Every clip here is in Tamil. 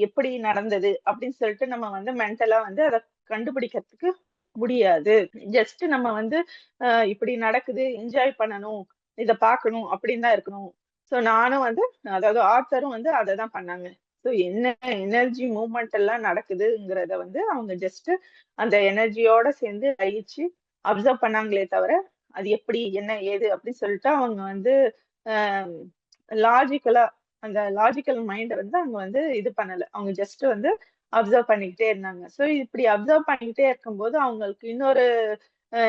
எப்படி நடந்தது அப்படின்னு சொல்லிட்டு நம்ம வந்து மென்டலா வந்து அத கண்டுபிடிக்கிறதுக்கு முடியாது. ஜஸ்ட் நம்ம வந்து இப்படி நடக்குது, என்ஜாய் பண்ணணும், இத பார்க்கணும் அப்படின்னு தான் இருக்கணும். ஸோ நானும் வந்து அதாவது ஆத்தரும் வந்து அததான் பண்ணாங்க. ஸோ என்ன எனர்ஜி மூவ்மெண்ட் எல்லாம் நடக்குதுங்கிறத வந்து அவங்க ஜஸ்ட் அந்த எனர்ஜியோட சேர்ந்து லயிச்சு அப்சர்வ் பண்ணாங்களே தவிர, அது எப்படி, என்ன, ஏது அப்படின்னு சொல்லிட்டு அவங்க வந்து லாஜிக்கலா அந்த லாஜிக்கல் மைண்ட வந்து அவங்க வந்து இது பண்ணல. அவங்க ஜஸ்ட் வந்து அப்சர்வ் பண்ணிக்கிட்டே இருந்தாங்க. ஸோ இப்படி அப்சர்வ் பண்ணிக்கிட்டே இருக்கும்போது அவங்களுக்கு இன்னொரு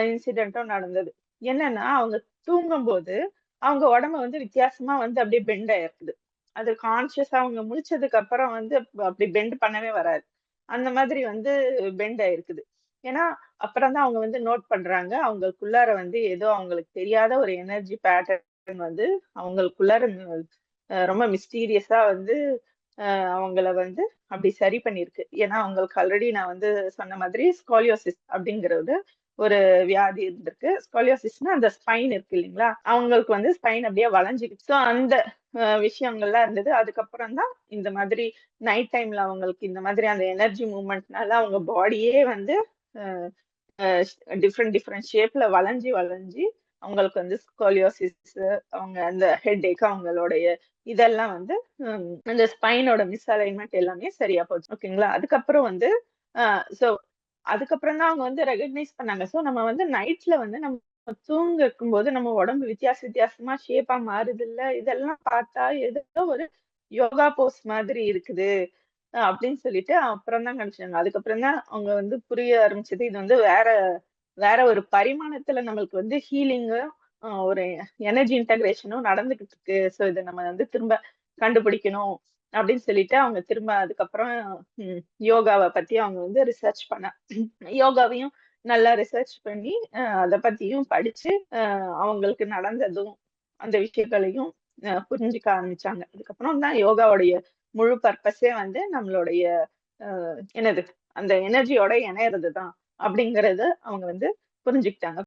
இன்சிடென்ட்டும் நடந்தது. என்னன்னா, அவங்க தூங்கும்போது அவங்க உடம்பு வந்து வித்தியாசமா வந்து அப்படியே பெண்ட் ஆயிருக்குது. அது கான்ஷியஸா அவங்க முழிச்சதுக்கு அப்புறம் வந்து அப்படி பெண்ட் பண்ணவே வராது. அந்த மாதிரி வந்து பெண்ட் ஆயிருக்குது. ஏன்னா, அப்புறம் தான் அவங்க வந்து நோட் பண்றாங்க. அவங்களுக்குள்ளார வந்து ஏதோ அவங்களுக்கு தெரியாத ஒரு எனர்ஜி பேட்டர்ன் வந்து அவங்களுக்குள்ளார ரொம்ப மிஸ்டீரியஸா வந்து அவங்கள வந்து அப்படி சரி பண்ணியிருக்கு. ஏன்னா, அவங்களுக்கு ஆல்ரெடி நான் வந்து சொன்ன மாதிரி ஸ்காலியோசிஸ் அப்படிங்கிறது ஒரு வியாதி இருந்திருக்கு. ஸ்காலியோசிஸ்னா அந்த ஸ்பைன் இருக்கு இல்லைங்களா? அவங்களுக்கு வந்து ஸ்பைன் அப்படியே வளைஞ்சுக்கிச்சு. ஸோ அந்த விஷயங்கள்லாம் இருந்தது. அதுக்கப்புறம் தான் இந்த மாதிரி நைட் டைம்ல அவங்களுக்கு இந்த மாதிரி அந்த எனர்ஜி மூவ்மெண்ட்னால அவங்க பாடியே வந்து அ டிஃப்ரெண்ட் டிஃப்ரெண்ட் ஷேப்ல வளைஞ்சு வளைஞ்சு அவங்களுக்கு வந்து ஸ்காலியோசிஸ் அவங்க அந்த ஹெட்டேக் அவங்களுடைய இதெல்லாம் வந்து அந்த ஸ்பைனோட மிஸ்அலைன்மென்ட் எல்லாமே சரியா போச்சு. ஓகேங்களா? அதுக்கப்புறம் வந்து சோ அதுக்கப்புறம் தான் அவங்க வந்து ரெகக்னைஸ் பண்ணாங்க. சோ நம்ம வந்து நைட்ல வந்து நம்ம தூங்க இருக்கும்போது நம்ம உடம்பு வித்தியாச வித்தியாசமா ஷேப்பா மாறுதுல்ல. இதெல்லாம் பார்த்தா ஏதோ ஒரு யோகா போஸ் மாதிரி இருக்குது. அப்படின்னு சொல்லிட்டு அப்புறம் தான் கண்டுபிடிச்சாங்க. அதுக்கப்புறம் தான் அவங்க வந்து புரிய ஆரம்பிச்சது. இது வந்து வேற வேற ஒரு பரிமாணத்துல நம்மளுக்கு வந்து ஹீலிங்கும், ஒரு எனர்ஜி இன்டகிரேஷனும் நடந்துகிட்டு இருக்கு. ஸோ இத நம்ம வந்து திரும்ப கண்டுபிடிக்கணும் அப்படின்னு சொல்லிட்டு அவங்க திரும்ப அதுக்கப்புறம் ம் யோகாவ பத்தி அவங்க வந்து ரிசர்ச் யோகாவையும் நல்லா ரிசர்ச் பண்ணி அத பத்தியும் படிச்சு அவங்களுக்கு நடந்ததும் அந்த விஷயங்களையும் புரிஞ்சுக்க ஆரம்பிச்சாங்க. அதுக்கப்புறம் தான் யோகாவுடைய முழு பர்ப்பஸே வந்து நம்மளுடைய என்னது அந்த எனர்ஜியோட இணையறது தான் அப்படிங்கறத அவங்க வந்து புரிஞ்சுக்கிட்டாங்க.